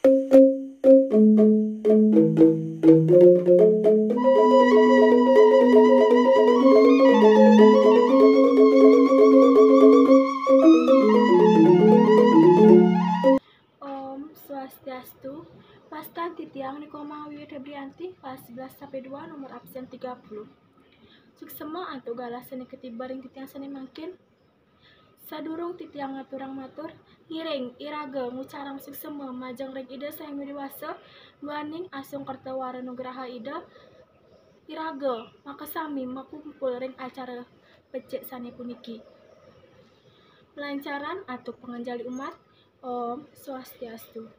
Om Swastiastu. Pastan Titiang Nikoma Wiwit Febrianti kelas 11 sampai 2 nomor absen 30. Suksema antu galah seni ketibaring titiang seni mangkin. Sadurung titiang ngaturang matur ngiring iraga ngucarang suksema majang reg ida sayang dewasa guaning asung kartawara nugraha ida iraga makasami makumpul ring acara becek sani puniki. Pelancaran atau penganjali umat. Om Swastiastu.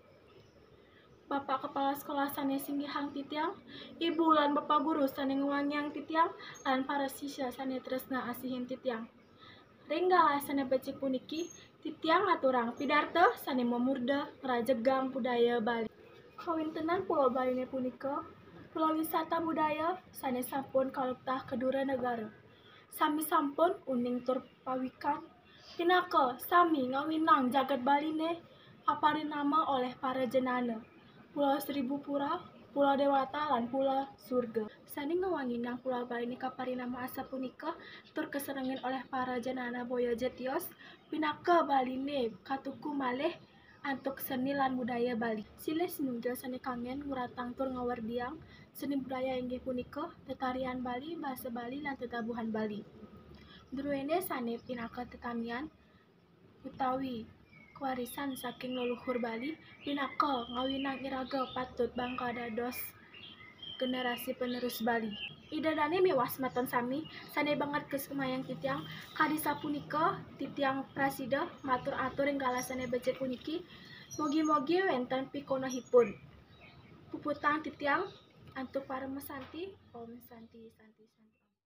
Bapak Kepala Sekolah sane singgihang titiang, Ibu lan Bapak Guru sane nguwangiang titiang, lan para siswa sane tresna asihin titiang. Ringgalah sane becik puniki, titiang aturang pidarto sane memurda rajegang budaya Bali. Kawintenan Pulau Bali ne punika, pulau wisata budaya sane sampun kalebtah kedua negara. Sami sampun uning tur pawikan, pinaka sami ngawinang jagat Bali ne aparinama oleh para jenana. Pulau Seribu Pura, Pulau Dewata, lan Pulau Surga. Sani ngawanginang Pulau Bali ni kaparinama asa punika tur keserengin oleh para jenana boyo jetios pinaka Bali ne katuku malih antuk seni lan budaya Bali. Silih sinunggil seni kangen nguratang tur ngawardiang seni budaya inggih punika tetarian Bali, bahasa Bali, lan tetabuhan Bali. Druene sane pinaka tetamian utawi kewarisan saking leluhur Bali pinaka ngawinang iraga patut bangka dados generasi penerus Bali. Idadane miwas maton sami sane banget kesumayang titiang kadisa punika titiang prasida matur atur ing galasane becik puniki mogi-mogi wenten pikonahipun puputang titiang antuk para mesanti. Om Santi Santi Santi.